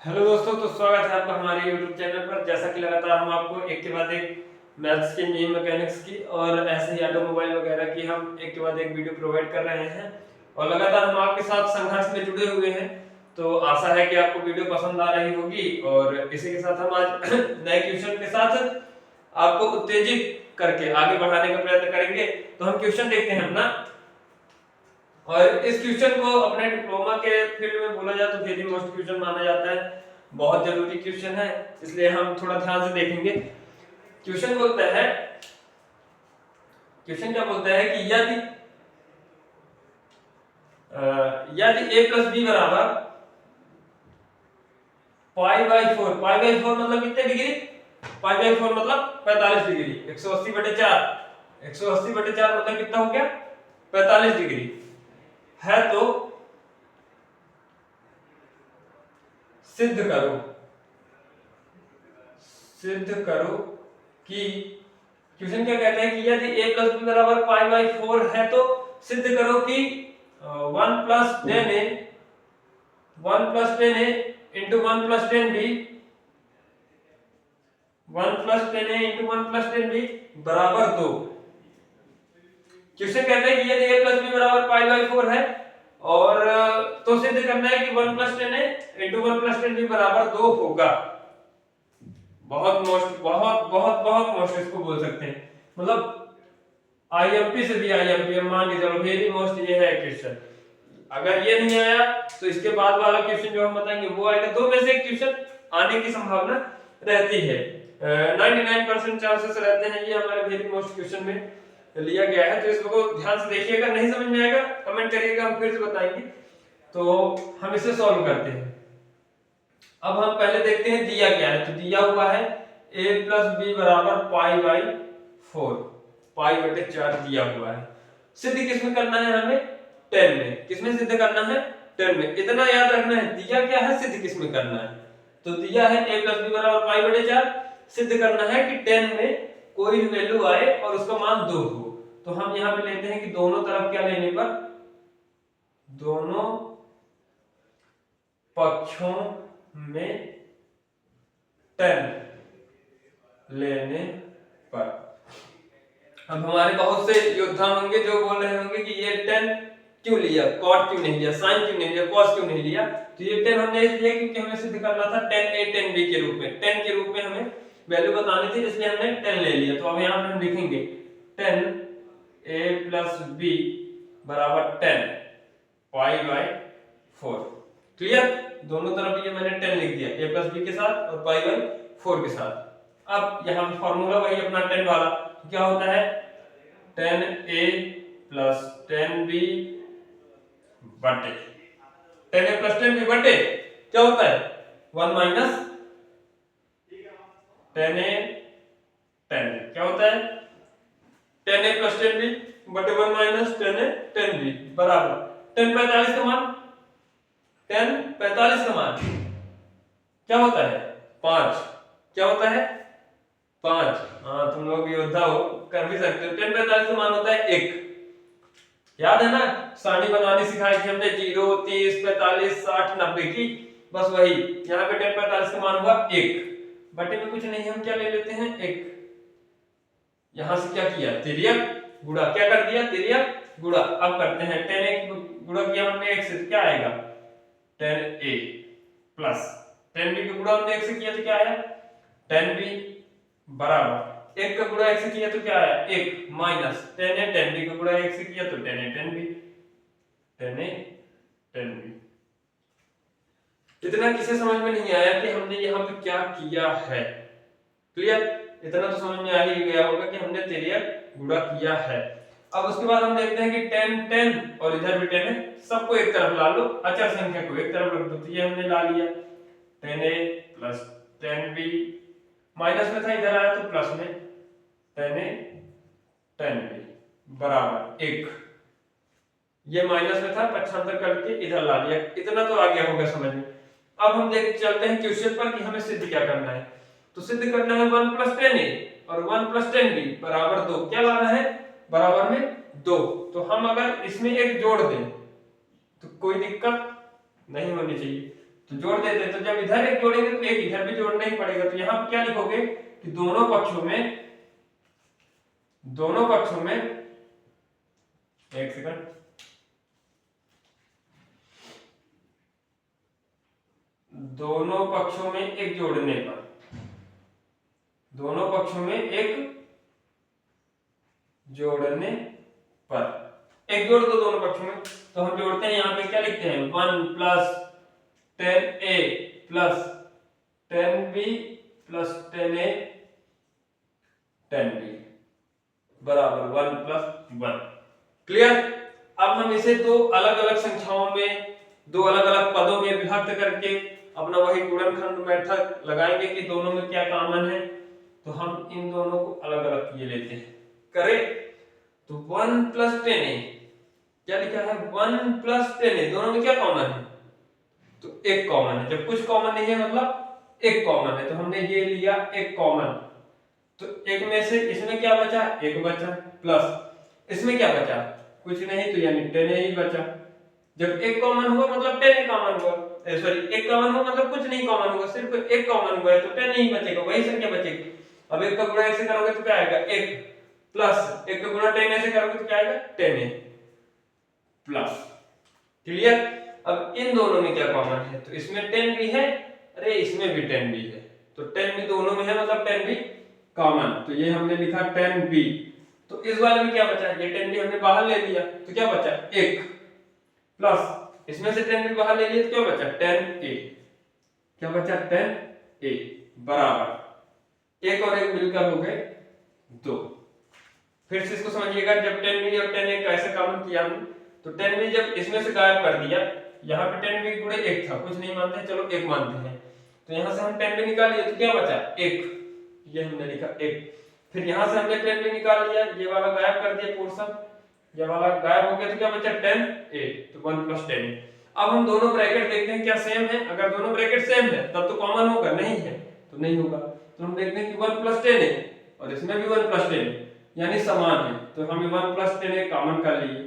Hello दोस्तों, तो स्वागत है आपका हमारे YouTube चैनल पर। जैसा कि लगातार हम आपको एक के बाद एक मैथ्स की, इंजीनियरिंग मैकेनिक्स की और ऐसे ही ऑटोमोबाइल वगैरह की हम एक के बाद एक वीडियो प्रोवाइड कर रहे हैं और लगातार हम आपके साथ संघर्ष में जुड़े हुए हैं। तो आशा है कि आपको वीडियो पसंद आ रही होगी और इसी के साथ हम आज नए क्वेश्चन के साथ आपको उत्तेजित करके आगे बढ़ाने का प्रयत्न करेंगे। तो हम क्वेश्चन देखते हैं अपना, और इस क्वेश्चन को अपने डिप्लोमा के फील्ड में बोला जाए तो वेरी मोस्ट क्वेश्चन माना जाता है। बहुत जरूरी क्वेश्चन है, इसलिए हम थोड़ा ध्यान से देखेंगे। क्वेश्चन बोलता है, क्वेश्चन क्या बोलता है कि यदि a प्लस बी बराबर pi by four, pi by four मतलब कितने डिग्री, पाई बाई फोर मतलब 45 डिग्री, 180/4, 180/4 मतलब कितना हो गया 45 डिग्री है। तो सिद्ध करो, सिद्ध करो कि, क्वेश्चन क्या कहता है कि यदि a प्लस बी बराबर पाई बाई फोर है तो सिद्ध करो कि 1 plus 10a, 1 plus 10a into 1 plus 10b, 1 plus 10a into 1 plus 10b बराबर 2। क्वेश्चन कहता है कि यदि a प्लस b बराबर पाई बाई फोर है और तो सिद्ध करना है कि 1 plus 10a into 1 plus 10b बराबर 2 होगा। बहुत मोस्ट, बहुत बहुत बहुत मोस्ट इसको बोल सकते हैं, मतलब आईएमपी से भी आईएमपी मान के चलो वेरी मोस्ट ये है क्वेश्चन। अगर ये नहीं आया तो इसके बाद वाला क्वेश्चन जो हम बताएंगे वो आएगा। दो में से एक क्वेश्चन आने की संभावना रहती है, 99% चांसेस रहते हैं। ये हमारे वेरी मोस्ट क्वेश्चन में लिया गया है, तो इसको ध्यान से देखिएगा। नहीं समझ में आएगा कमेंट करिएगा, हम फिर से बताएंगे। तो हम इसे सॉल्व करते हैं। अब हम पहले देखते हैं दिया क्या है। तो दिया हुआ है a प्लस बी बराबर पाई बाई फोर, पाई बटे 4 दिया हुआ है। सिद्ध किसमें करना है हमें, 10 में। किसमें सिद्ध करना है, 10 में। इतना याद रखना है, दिया क्या है, सिद्ध किसमें करना है। तो दिया है a प्लस बी बराबर पाई बटे 4, सिद्ध करना है कि 10 में कोई भी वैल्यू आए और उसका मान 2 हो। तो हम यहां पे लेते हैं कि दोनों तरफ क्या लेने पर, दोनों पक्षों में 10 लेने पर। अब हमारे बहुत से योद्धा होंगे जो बोल रहे होंगे कि ये 10 क्यों लिया, कॉट क्यों नहीं लिया, साइन क्यों नहीं लिया, कॉस क्यों नहीं लिया। तो ये 10 हमने इसलिए क्योंकि हमें सिद्ध करना था 10a 10b के रूप में, 10 के रूप में हमें वैल्यू बतानी थी, इसलिए हमने 10 ले लिया। तो अब यहां पे हम लिखेंगे 10a प्लस b बराबर 10 पाई बाई 4। क्लियर, दोनों तरफ ये मैंने 10 लिख दिया, a प्लस b के साथ और पाई बाई 4 के साथ। अब यहाँ पे फॉर्मूला वही अपना 10 वाला, तो क्या होता है 10a प्लस 10b बटे 10a प्लस 10b बटे क्या होता है 1 माइनस 10a 10b, क्या होता है 10a प्लस 10b बटे 1 माइनस 10a 10b बराबर 10 45 का मान, 10 45 का मान क्या होता है 5, क्या होता है 5। हाँ, तुम लोग योद्धा हो, कर भी सकते हो। 10 45 का मान होता है 1। याद है ना, सारणी बनानी सिखाई थी हमने 0 30 45 60 90 की, बस वही। यहाँ पे 10 45 का मान हुआ 1, बटे में कुछ नहीं, हम क्या ले लेते हैं 1। यहां से क्या किया, तिर्यक गुणा, क्या कर दिया तिर्यक गुणा। अब करते हैं 10a गुणा किया हमने 1 से, क्या आएगा 10a प्लस 10b का गुणा हमने 1 से किया तो क्या आया 10b बराबर 1 का गुणा 1 से किया तो क्या आया 1 माइनस 10a 10b का गुणा 1 से किया तो 10a 10b, 10a 10b। इतना किसे समझ में नहीं आया कि हमने यहाँ पे क्या किया है। क्लियर, इतना तो समझ में आ ही गया होगा कि हमने तिर्यक गुणा किया है। अब उसके बाद हम देखते हैं कि 10 10 और इधर भी 10 है, सबको एक तरफ ला लो, अचर संख्या को एक तरफ रख दो। तो ये हमने ला लिया 10a प्लस 10b, माइनस में था इधर आया तो प्लस में 10a 10b बराबर 1। ये माइनस में था, पक्षांतर करके इधर ला लिया। इतना तो आ गया होगा समझ में। अब हम देख चलते हैं क्वेश्चन पर कि हमें सिद्ध क्या करना है। तो सिद्ध करना है 1 प्लस 10a और 1 प्लस 10b बराबर 2। क्या लाना है, बराबर में 2। तो हम अगर इसमें एक जोड़ दें तो कोई दिक्कत नहीं होनी चाहिए। तो जोड़ देते, तो जब इधर एक जोड़ेंगे तो एक इधर भी जोड़ना ही पड़ेगा। तो यहाँ पे क्या लिखोगे कि दोनों पक्षों में एक सेकंड, दोनों पक्षों में एक जोड़ने पर, दोनों पक्षों में एक जोड़ने पर एक जोड़ दो दोनों पक्षों में। तो हम जोड़ते हैं, यहाँ पे क्या लिखते हैं 1 plus 10a plus 10b plus 10a 10b बराबर 1 प्लस 1। क्लियर। अब हम इसे दो अलग अलग संख्याओं में, दो अलग अलग पदों में विभक्त करके अपना वही गुणनखंड मेथड लगाएंगे कि दोनों में क्या कॉमन है। तो हम इन दोनों को अलग अलग ये लेते हैं, करें। तो 1 प्लस 10a क्या लिखा है 1 प्लस 10a, दोनों में क्या कॉमन है, तो एक कॉमन है। जब कुछ कॉमन नहीं है मतलब एक कॉमन है, तो हमने ये लिया एक कॉमन। तो एक में से इसमें क्या बचा, एक बचा, प्लस इसमें क्या बचा, कुछ नहीं, तो यानी 10a ही बचा। जब एक कॉमन हुआ मतलब 10a कॉमन हुआ, सॉरी एक कॉमन हुआ मतलब कुछ नहीं कॉमन हुआ, सिर्फ एक कॉमन हुआ है तो 10 ही बचेगा, वही संख्या बचेगी। अब एक का गुणा एक से करोगे तो क्या आएगा 1 प्लस एक का गुणा 10 से करोगे तो क्या आएगा 10a प्लस। क्लियर। अब इन दोनों में क्या कॉमन है, तो इसमें 10 भी है, अरे इसमें भी 10 भी है, तो 10 भी दोनों में है मतलब 10 भी कॉमन। तो ये हमने लिखा 10b। तो इस वाले में क्या बचा, ये 10 भी हमने बाहर ले लिया तो क्या बचा 1 प्लस इसमें से 10 भी बाहर ले लिया तो क्या बचा 10a, क्या बचा 10a बराबर 1 और 1 मिलकर हो गए 2। फिर से इसको समझिएगा, जब 10b और 10a कैसे कॉमन किया हमने, तो 10b जब इसमें से गायब कर दिया, यहाँ पे 10b गुणे 1 था, कुछ नहीं मानते, चलो 1 मानते हैं, तो यहाँ से हम 10b निकाल लिए तो क्या बचा 1, ये हमने लिखा 1। फिर यहाँ से हमने 10b निकाल लिया, ये वाला गायब कर दिया पोर्शन, ये वाला गायब हो गया तो क्या बचा 10a, तो 1 प्लस 10a। अब हम दोनों ब्रैकेट देखते हैं क्या सेम है, अगर दोनों ब्रैकेट सेम है तब तो कॉमन होगा, नहीं है तो नहीं होगा। तो हम देखते हैं कि 1 प्लस 10a और इसमें भी 1 प्लस 10a यानी समान है, तो हमें 1 प्लस 10a कॉमन कर लिए।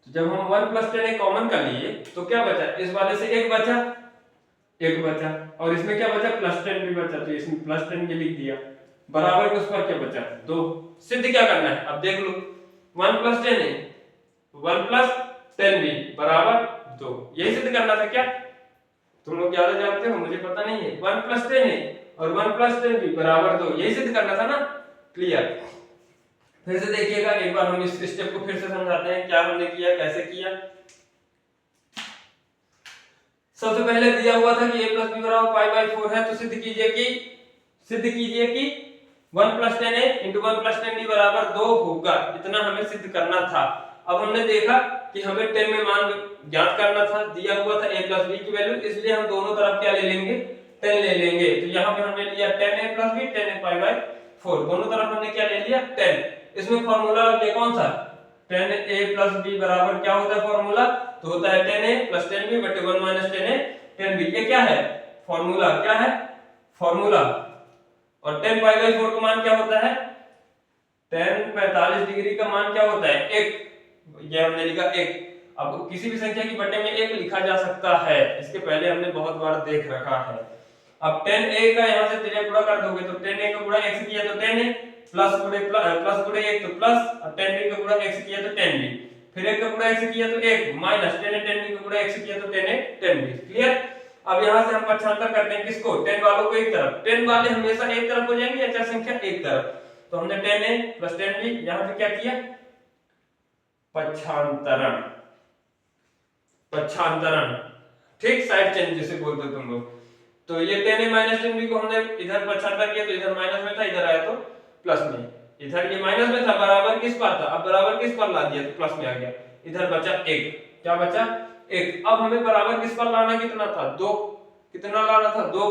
तो जब हम 1 प्लस 10a कॉमन कर लिए तो क्या बचा, इस वाले से एक बचा और इसमें क्या बचा प्लस 10 भी बचा, तो इसमें प्लस 10 ये लिख दिया बराबर के उस पर क्या बचा 2। सिद्ध क्या करना है, अब देख लो 1 प्लस 10a 1 प्लस 10b बराबर 2, यही सिद्ध करना था क्या, तुम लोग ज्यादा जानते हो मुझे पता नहीं है। 1 प्लस 10a और 1 प्लस 10b बराबर 2, यही सिद्ध करना था ना। क्लियर। फिर से देखिएगा, एक बार हम इस स्टेप को फिर से समझाते हैं क्या हमने किया, कैसे किया। सबसे पहले दिया हुआ था कि a प्लस b बराबर पाई बाई 4 है, तो सिद्ध कीजिए कि 1 plus 10a into 1 plus 10b बराबर 2 होगा, इतना हमें सिद्ध करना था। अब हमने देखा कि हमें 10 में मान ज्ञात करना था, दिया हुआ था a प्लस b की वैल्यू, इसलिए हम दोनों तरफ क्या ले लेंगे 10 ले लेंगे। तो यहाँ पे हमने लिया 10a plus b 10a pi by 4, दोनों तरफ हमने क्या ले लिया 10। इसमें फॉर्मूला लग गया कौन सा 10a प्लस b बराबर क्या होता है फॉर्मूला, तो होता है 10a प्लस 10b बटे 1 माइनस 10a 10b। ये क्या है फॉर्मूला, क्या है फॉर्मूला। और 10 पाई बाई 4 का मान क्या होता है 10 45 डिग्री का मान क्या होता है 1, ये हमने लिखा 1। अब किसी भी संख्या की बटे में 1 लिखा जा सकता है, इसके पहले हमने बहुत बार देख रखा है। अब 10a का यहाँ से तेरे गुणा कर दोगे तो 10a का गुणा x किया तो 10a प्लस गुणे 1 तो प्लस, और 10b का गुणा x किया तो 10b, फिर 1 का गुणा x किया तो 1 माइनस 10a 10b का गुणा x किया तो 10a 10b। क्लियर। अब यहाँ से हम पक्षांतर करते हैं किसको 10 वालों को एक तरफ, 10 वाले हमेशा एक तरफ हो जाएंगे, अचर संख्या एक तरफ, तो हमने 10a प्लस 10b यहाँ पे क्या किया पक्षांतरण, ठीक, साइड चेंज जिसे बोलते हो तुम लोग। तो ये 10a माइनस 10b को हमने इधर पक्षांतर किया तो इधर माइनस में था, इधर आया तो प्लस में, इधर ये माइनस में था बराबर किस पर था, अब बराबर किस पर ला दिया तो प्लस में आ गया, इधर बचा 1, क्या बचा 1। अब हमें बराबर किस पर लाना कितना था 2, कितना लाना था 2,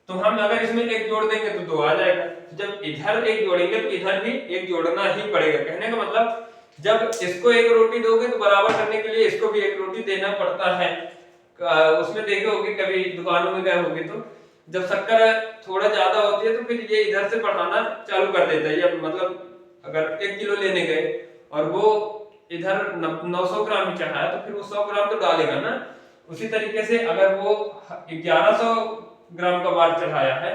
तो हम अगर इसमें 1 जोड़ देंगे तो 2 आ जाएगा। तो जब इधर 1 जोड़ेंगे तो इधर भी 1 जोड़ना ही पड़ेगा। कहने का मतलब जब इसको 1 रोटी दोगे तो बराबर करने के लिए इसको भी 1 रोटी देना पड़ता है। उसमें देखे होगे कभी दुकानों में गए होगे तो जब शक्कर थोड़ा ज्यादा होती है तो फिर ये इधर से बढ़ाना चालू कर देता है, या मतलब अगर 1 किलो लेने गए और वो इधर 900 ग्राम ही चढ़ाया तो फिर वो 100 ग्राम तो डालेगा ना, उसी तरीके से अगर वो 1100 ग्राम का बार चढ़ाया है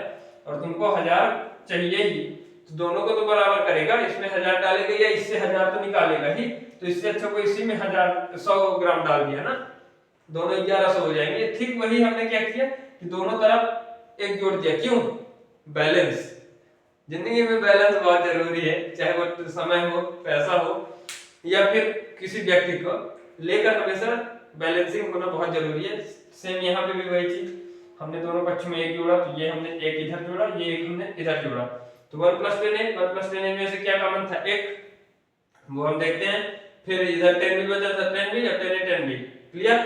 और तुमको 1000 चाहिए ही, तो दोनों को तो बराबर करेगा, इसमें 1000 डालेगा या इससे 1000 तो निकालेगा ही, तो इससे अच्छा को इसी में 100 ग्राम डाल दिया ना, दोनों 1100 हो जाएंगे। ठीक वही हमने क्या किया कि दोनों तरफ एक जोड़ दिया। क्यों? बैलेंस। जिंदगी में बैलेंस बहुत जरूरी है, चाहे वो समय हो, पैसा हो या फिर किसी व्यक्ति को लेकर हमेशा बैलेंसिंग होना बहुत जरूरी है। सेम यहाँ पे भी वही चीज, हमने दोनों पक्ष में एक जोड़ा, तो ये हमने एक इधर जोड़ा, ये एक हमने इधर जोड़ा, तो 1 + 10 1 + 10 में से क्या कॉमन था? 1, वो हम देखते हैं। फिर इधर 10 भी बचा था, 10 भी और 10 भी। क्लियर?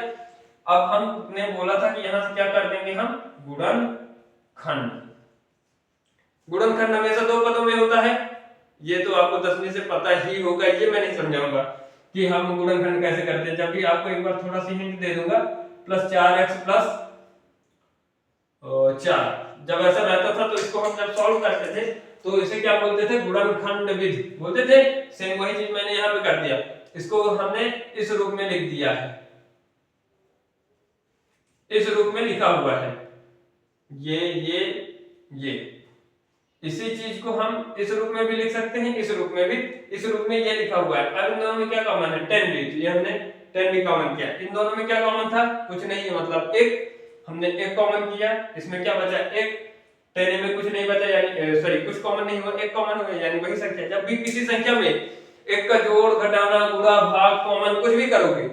अब हमने बोला था कि यहां से क्या कर देंगे हम? गुणनखंड। गुणनखंड हमेशा दो पदों में होता है, ये तो आपको 10वीं से पता ही होगा, ये मैं नहीं समझाऊंगा कि हम गुणनखंड कैसे करते हैं। जब भी आपको एक बार थोड़ा सी हिंट दे दूंगा, +4x + 4, जब ऐसा रहता था तो इसको हम जब सॉल्व करते थे तो इसे क्या बोलते थे? गुणनखंड विधि बोलते थे। सेम वही चीज मैंने यहाँ पे कर दिया, इसको हमने इस रूप में लिख दिया है, इस रूप में लिखा हुआ है, ये इसी चीज को हम इस रूप में भी लिख सकते हैं, इस रूप में भी, इस रूप में ये लिखा हुआ है। अब इन दोनों में क्या कॉमन है? 10 भी, तो ये हमने 10 भी कॉमन किया। इन दोनों में क्या कॉमन था? कुछ नहीं है, मतलब 1, हमने 1 कॉमन किया, इसमें क्या बचा? 1, 10 में कुछ नहीं बचा, यानी सॉरी कुछ कॉमन नहीं हुआ, 1 कॉमन हुआ, यानी वही संख्या। जब भी किसी संख्या में 1 का जोड़, घटाना, गुणा, भाग, कॉमन कुछ भी करोगे,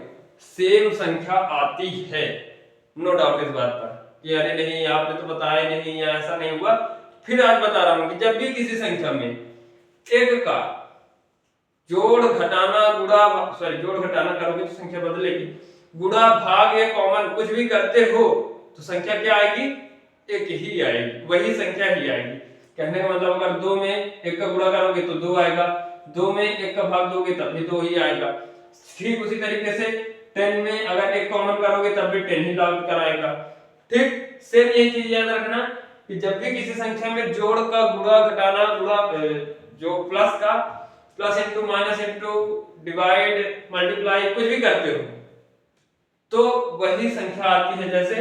सेम संख्या आती है, नो डाउट इस बात पर कि अरे नहीं आपने तो बताया नहीं या ऐसा नहीं हुआ। फिर आज बता रहा हूं कि जब भी किसी संख्या में 1 का जोड़, घटाना, गुणा, सॉरी जोड़ घटाना करोगे तो संख्या बदलेगी, गुणा, भाग या कॉमन कुछ भी करते हो तो संख्या क्या आएगी? 1 ही आएगी, वही संख्या ही आएगी। कहने का मतलब अगर 2 में 1 का गुणा करोगे तो 2 आएगा, 2 में 1 का भाग दोगे तब भी 2 ही आएगा। ठीक उसी तरीके से 10 में अगर 1 कॉमन करोगे तब भी 10 ही लॉग कराएगा। ठीक सेम यही चीज याद रखना कि जब भी किसी संख्या में जोड़ का, गुणा, घटाना, गुणा, जो प्लस का, plus into, minus into, divide, multiply कुछ भी करते हो तो वही संख्या आती है। जैसे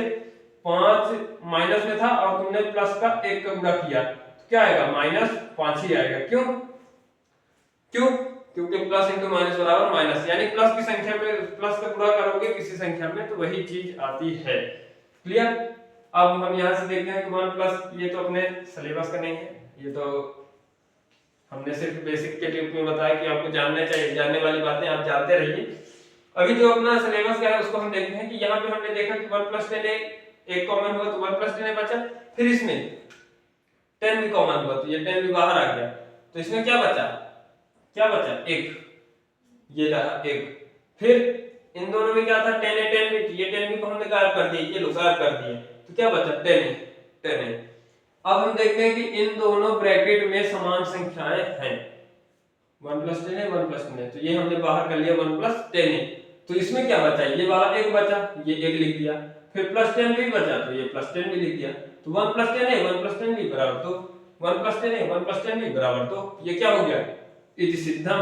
5 माइनस में था और तुमने प्लस का 1 का गुणा किया तो क्या आएगा? -5 ही आएगा। क्यों? क्योंकि प्लस इंटू माइनस बराबर माइनस, यानी प्लस की संख्या में प्लस का गुणा करोगे किसी संख्या में तो वही चीज आती है। क्लियर? अब हम यहां से देखते हैं कि 1+, ये तो अपने सिलेबस का नहीं है, ये तो हमने सिर्फ बेसिक के रूप में बताया कि आपको जानने चाहिए, जानने वाली बातें आप जानते रहिए। अभी जो अपना सिलेबस का है उसको हम देखते हैं कि यहाँ पे हमने देखा कि 1 + 10 एक कॉमन हुआ तो 1 + 10 बचा, फिर इसमें 10 भी कॉमन हुआ तो ये 10 भी बाहर आ गया, तो इसमें क्या बचा? 1, ये रहा 1। फिर इन दोनों में क्या था? 10 है, 10 भी, ये 10 भी को हमने गायब कर दिया, ये लोग गायब कर दिए, तो क्या बचा? 10 है। अब हम देखते हैं कि इन दोनों ब्रैकेट में समान संख्याएं हैं, 1 + 10 है, 1 + 10 है, तो ये हमने बाहर कर लिया 1 + 10 है। तो इसमें क्या बचा? ये वाला 1 बचा, ये 1 लिख दिया, फिर +10 भी बचा तो ये +10 भी लिख दिया, तो 1 + 10 है, 1 + 10 भी बराबर 2, 1 + 10 है, 1 + 10 भी बराबर 2। ये क्या हो गया? इति सिद्धम।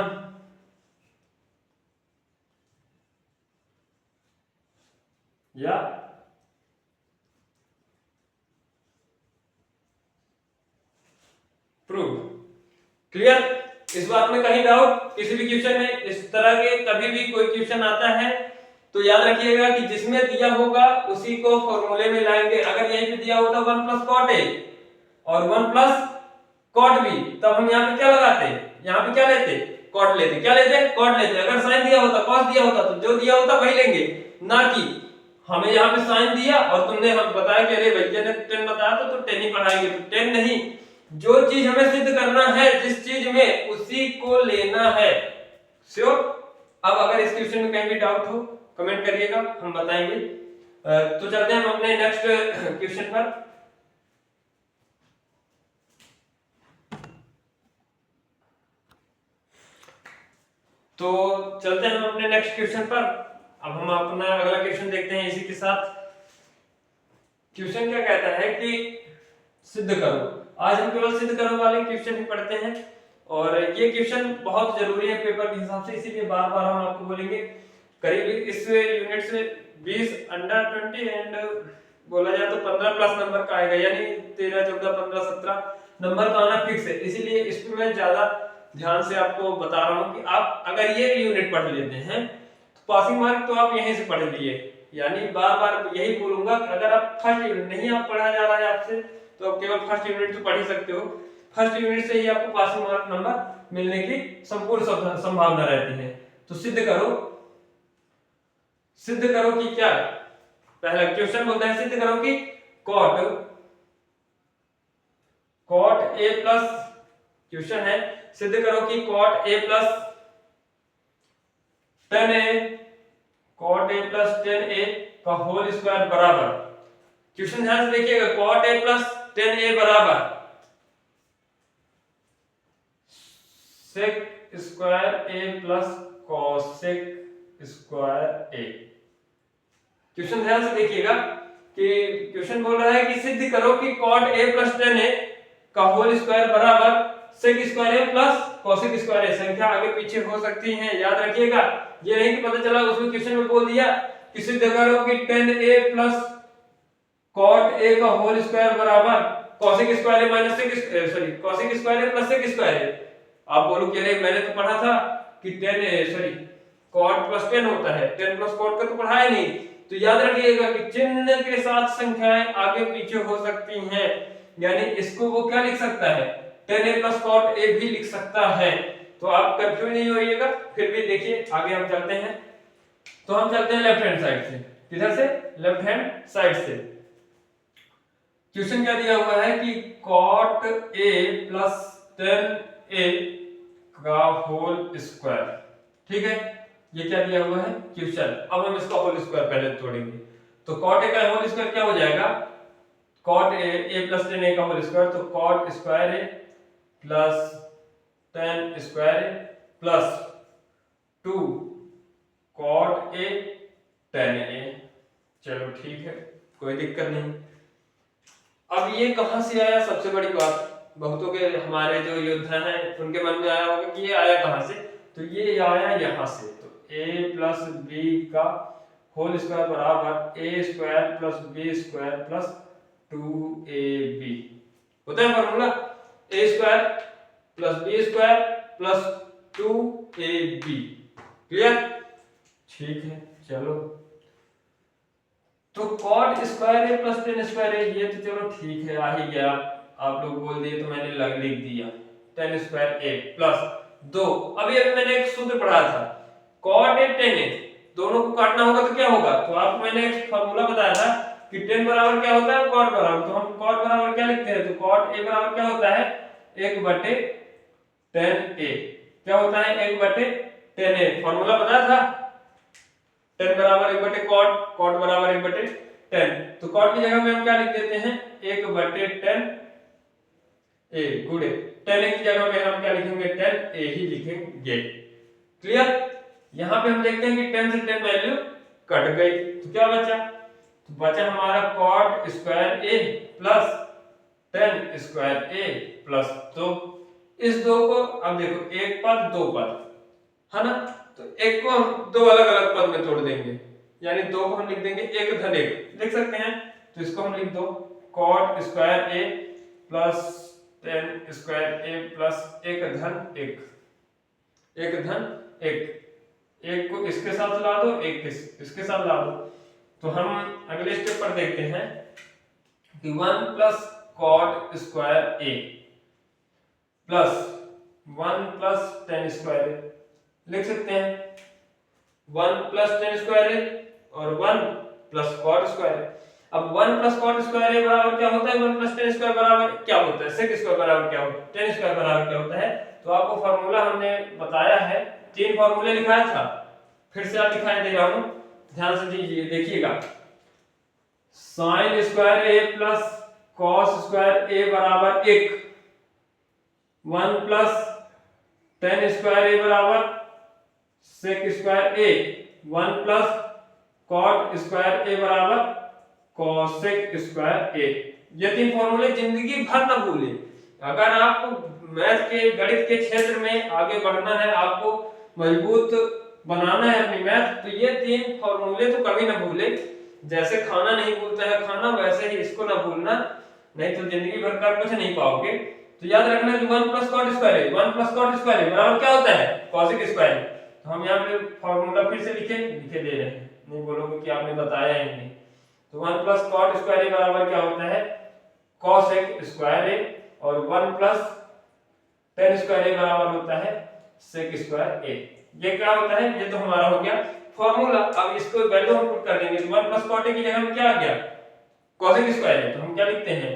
या प्रूव। क्लियर? इस बात में कहीं डाउट? किसी भी क्वेश्चन में इस तरह के कभी भी कोई क्वेश्चन आता है तो याद रखिएगा कि जिसमें दिया होगा उसी को फॉर्मूले में लाएंगे। अगर यहीं पे दिया होता 1 + cot A और 1 + cot B, तब हम यहाँ पे क्या लगाते? यहाँ पे क्या लेते? cot लेते। क्या लेते? cot लेते। अगर साइन दिया होता, cos दिया होता तो जो दिया होता वही लेंगे, ना कि हमें यहाँ पे साइन दिया और तुमने हम बताया कि अरे भैया ने 10 बताया तो 10 ही पढ़ाएंगे, तो 10 नहीं, जो चीज हमें सिद्ध करना है जिस चीज में उसी को लेना है। श्योर? अब अगर इस क्वेश्चन में कहीं भी डाउट हो कमेंट करिएगा, हम बताएंगे। तो चलते हैं हम अपने नेक्स्ट क्वेश्चन पर। तो चलते हैं हम अपने नेक्स्ट क्वेश्चन पर। अब हम अपना अगला क्वेश्चन देखते हैं इसी के साथ। क्वेश्चन क्या कहता है कि सिद्ध करो। आज हम केवल सिद्ध करो वाले क्वेश्चन ही पढ़ते हैं और ये क्वेश्चन बहुत जरूरी है पेपर के हिसाब से, इसीलिए बार बार हम आपको बोलेंगे। करीब इस यूनिट से 20 अंडर 20 एंड बोला जाए तो 15 प्लस नंबर का आएगा, यानी 13 14 15 17 नंबर का आना फिक्स है। इसीलिए इस पे मैं ज्यादा ध्यान से आपको बता रहा हूँ कि आप अगर ये यूनिट पढ़ लेते हैं तो पासिंग मार्क तो आप यहीं से पढ़ लिए। यानी बार बार यही बोलूंगा कि अगर आप फर्स्ट यूनिट नहीं आप पढ़ा जा रहा है आपसे तो आप केवल फर्स्ट यूनिट तो पढ़ ही सकते हो। फर्स्ट यूनिट से ही आपको पासिंग मार्क नंबर मिलने की संपूर्ण संभावना रहती है। तो सिद्ध करो कि क्या, पहला क्वेश्चन बोलता है सिद्ध करो कि कॉट ए प्लस, क्वेश्चन है सिद्ध करो कि कॉट ए प्लस 10a का होल स्क्वायर बराबर, क्वेश्चन ध्यान से देखिएगा, कॉट ए प्लस 10a बराबर sec square a plus cosec square A. Question ध्यान से देखिएगा कि क्वेश्चन बोल रहा है कि सिद्ध करो कि कॉट ए प्लस 10a का होल स्क्वायर बराबर sec square a plus cosec square ए। संख्या आगे पीछे हो सकती है, याद रखिएगा। ये नहीं कि पता चला उसमें क्वेश्चन में बोल दिया कि सिद्ध करो कि 10a प्लस कॉट ए का होल स्क्वायर बराबर cosec square A minus cosec square a plus sec square ए। आप बोलो कि अरे मैंने तो पढ़ा था कि 10 कॉट प्लस 10 होता है, 10 प्लस कॉट का तो पढ़ा ही नहीं। तो याद रखिएगा कि चिन्ह के साथ संख्याएं आगे पीछे हो सकती हैं, यानी इसको वो क्या लिख सकता है, 10a प्लस कॉट ए भी लिख सकता है। तो आप कंफ्यूज नहीं होइएगा। फिर भी देखिए आगे हम चलते हैं, तो हम चलते हैं लेफ्ट हैंड साइड से। किधर से? लेफ्ट हैंड साइड से। क्वेश्चन क्या दिया हुआ है कि कॉट ए प्लस 10a का होल स्क्वायर, ठीक है, ये क्या दिया हुआ है क्वेश्चन। अब हम इसका होल स्क्वायर पहले तोड़ेंगे। तो कॉट ए का होल स्क्वायर क्या हो जाएगा, कॉट ए प्लस 10a का होल स्क्वायर, तो कॉट square a plus 10 square a plus 2 कॉट ए 10a। चलो ठीक है, कोई दिक्कत नहीं। अब ये कहां से आया, सबसे बड़ी बात, बहुतों के हमारे जो योद्धा हैं उनके मन में आया होगा कि ये आया कहां से। तो ये आया यहां से। तो a प्लस b का होल स्क्वायर बराबर a square plus b square plus 2ab होता है formula, a square plus b square plus 2ab। Clear? ठीक है, चलो। तो कॉट स्क्वायर ए प्लस 10 स्क्वायर ए, ये तो चलो ठीक है, आ ही गया। आप लोग बोल दिए तो मैंने लिख दिया 10 स्क्वायर ए प्लस 2। अभी मैंने एक सूत्र पढ़ा था, कॉट ए 10a, दोनों को काटना होगा तो क्या होगा। तो आपको मैंने एक फार्मूला बताया था कि 10 बराबर क्या होता है, कॉट बराबर। तो हम कॉट बराबर क्या लिखते हैं, तो कॉट ए बराबर क्या होता है, 1/10a। क्या होता है, 1/10a। फार्मूला बताया था 10 बराबर 1/कॉट, कॉट बराबर 1/10। तो कॉट की जगह में हम क्या लिख देते हैं, 1/10 ए गुणे 10a की जगह में हम क्या लिखेंगे, 10a ही लिखेंगे। क्लियर? यहां पे हम देखते हैं कि 10 से 10 वैल्यू कट गई, तो क्या बचा, तो बचा हमारा cot square a plus 10 square a plus 2। इस दो को अब देखो, एक पद दो पद है ना, तो एक को हम दो अलग अलग पद में तोड़ देंगे, यानी दो को हम लिख देंगे 1 धन 1 लिख सकते हैं। तो इसको हम लिख दो cot square a plus 10 square a plus 1 धन 1, 1 धन 1। एक को इसके साथ ला दो, एक इसके साथ ला दो। तो हम अगले स्टेप पर देखते हैं कि 1 plus cot square a plus 1 plus 10 square ए लिख सकते हैं। 1 प्लस 10 स्क्वायर ए और 1 प्लस कॉट स्क्वायर ए। अब 1 प्लस कॉट स्क्वायर ए बराबर क्या होता है, 1 प्लस 10 स्क्वायर बराबर क्या होता है, सेक स्क्वायर बराबर क्या होता है, 10 स्क्वायर बराबर क्या होता है। तो आपको फार्मूला हमने बताया है, 3 फार्मूले लिखाया था, फिर से आप दिखाई दे रहा हूं, ध्यान से दीजिए, देखिएगा। Sine square a plus cos square ए बराबर 1, 1 प्लस 10 स्क्वायर ए बराबर सेक स्क्वायर ए, 1 प्लस कॉट स्क्वायर ए बराबर कॉसेक स्क्वायर ए। ये 3 फॉर्मूले जिंदगी भर ना भूले। अगर आपको मैथ के गणित के क्षेत्र में आगे बढ़ना है, आपको मजबूत बनाना है अपनी मैथ, तो ये 3 फॉर्मूले तो कभी ना भूले। जैसे खाना नहीं भूलता है खाना, वैसे ही इसको ना भूलना, नहीं तो जिंदगी भर कर कुछ नहीं पाओगे। तो याद रखना कि 1 प्लस कॉट स्क्वायर है, 1 प्लस कॉट स्क्वायर है बराबर क्या होता है, कॉसेक स्क्वायर। तो हम यहाँ पे फॉर्मूला फिर से लिखे दे रहे हैं, नहीं बोलोगे कि आपने बताया ही नहीं। तो 1 प्लस कॉट स्क्वायर बराबर क्या होता है, कॉसेक स्क्वायर ए, और 1 प्लस टेन स्क्वायर ए बराबर होता है सेक स्क्वायर ए। ये क्या होता है, ये तो हमारा हो गया फॉर्मूला। अब इसको वैल्यू हम पुट कर देंगे, तो 1 प्लस कॉट ए की जगह में क्या आ गया, कॉसेक स्क्वायर ए। तो हम क्या लिखते हैं,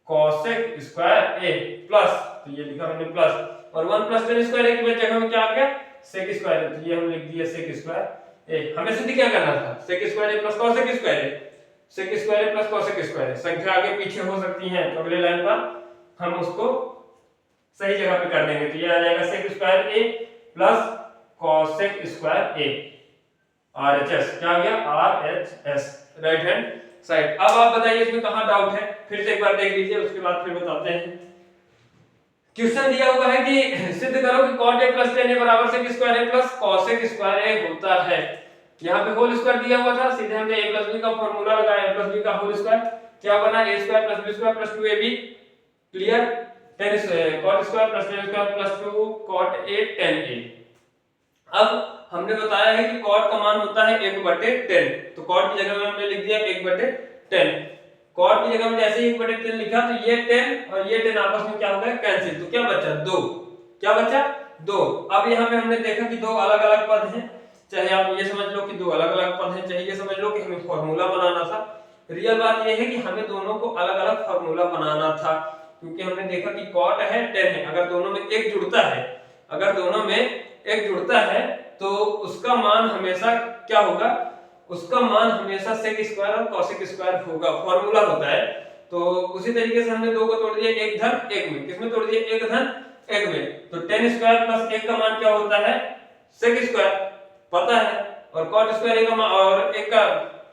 कॉसेक स्क्वायर ए प्लस, तो ये लिखा हमने प्लस, और 1 प्लस टेन स्क्वायर ए की जगह में क्या आ गया, सेक स्क्वायर ए। तो ये हम लिख दिया सेक स्क्वायर ए। हमें सिद्ध क्या करना था, sec square a plus cosec square A, sec square a plus cosec square ए। संख्या आगे पीछे हो सकती है, तो अगले लाइन पर हम उसको सही जगह पे कर देंगे। तो ये आ जाएगा sec square a plus cosec square A, RHS क्या आ गया, आरएचएस, राइट हैंड साइड। अब आप बताइए इसमें कहां डाउट है, फिर से एक बार देख लीजिए, उसके बाद फिर बताते हैं। क्वेश्चन दिया हुआ है कि सिद्ध करो कि cot a plus tan a बराबर sec square a plus cosec square a होता है। यहाँ पे होल स्क्वायर दिया हुआ था, सीधे हमने a प्लस b का फॉर्मूला लगाया, a प्लस b का होल स्क्वायर क्या बना, a square plus b square plus 2ab, clear, tan cot square plus tan square plus 2 cot a tan a। अब हमने बताया है कि cot का मान होता है 1/10, तो cot की जगह में हमने लिख दिया 1/10। cot की जगह में जैसे ही 1/10 लिखा, तो ये 10 और ये 10 आपस में क्या हो गया, कैंसिल। तो क्या बचा, 2, क्या बचा, 2। अब यहाँ पे हमने देखा कि 2 अलग अलग पद हैं, चाहे आप ये समझ लो कि 2 अलग अलग पद हैं, चाहे ये समझ लो कि हमें फॉर्मूला बनाना था। रियल बात ये है कि हमें दोनों को अलग अलग फॉर्मूला बनाना था, क्योंकि हमने देखा कि cot है 10 है, अगर दोनों में एक जुड़ता है, अगर दोनों में एक जुड़ता है तो उसका मान हमेशा क्या होगा, उसका मान हमेशा सेक स्क्वायर और कॉसेक स्क्वायर होगा, फॉर्मूला होता है। तो उसी तरीके से हमने 2 को तोड़ दिया एक धन एक में, किसमें तोड़ दिया, एक धन एक में। तो tan स्क्वायर प्लस 1 का मान क्या होता है, सेक स्क्वायर, पता है, और cot स्क्वायर a का मान, और एक का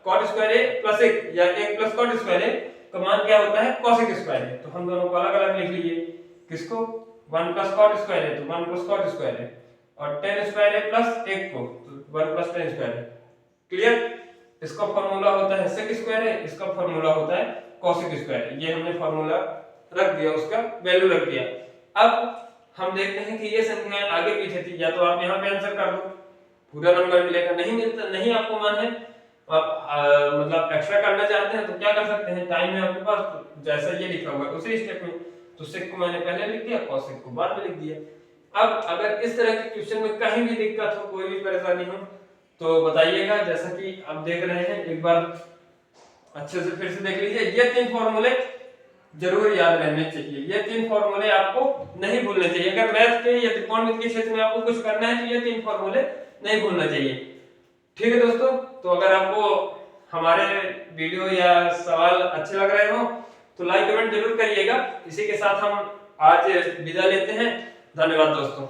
cot स्क्वायर a प्लस 1 या 1 प्लस cot स्क्वायर a का मान क्या होता है, cosec स्क्वायर a। तो हम दोनों को अलग अलग लिख लीजिए, किसको, 1 प्लस cot स्क्वायर a, तो 1 प्लस cot स्क्वायर a, और tan स्क्वायर a प्लस 1 को, तो 1 plus tan square a, clear. इसका फार्मूला होता है sec स्क्वायर है, इसका फार्मूला होता है cosec स्क्वायर। ये हमने फार्मूला रख दिया, उसका वैल्यू रख दिया। अब हम देखते हैं कि ये संख्याएं आगे पीछे थी, या तो आप यहाँ पे आंसर कर दो, पूरा नंबर मिलेगा, नहीं मिलता, नहीं आपको मन है, आप मतलब एक्स्ट्रा करना चाहते हैं तो क्या कर सकते हैं, टाइम है आपके पास, तो जैसा ये लिखा हुआ है उसी स्टेप में, तो sec को मैंने पहले लिख दिया, cosec को बाद में लिख दिया। अब अगर इस तरह के क्वेश्चन में कहीं भी दिक्कत हो, कोई भी परेशानी हो, तो बताइएगा। जैसा कि आप देख रहे हैं, एक बार अच्छे से फिर से देख लीजिए, ये 3 फॉर्मूले जरूर याद रहने चाहिए, ये 3 फॉर्मूले आपको नहीं भूलने चाहिए। अगर मैथ के या त्रिकोणमिति के क्षेत्र में आपको कुछ करना है तो ये 3 फॉर्मूले नहीं भूलना चाहिए, ठीक है दोस्तों। तो अगर आपको हमारे वीडियो या सवाल अच्छे लग रहे हो तो लाइक कमेंट जरूर करिएगा। इसी के साथ हम आज विदा लेते हैं, धन्यवाद दोस्तों।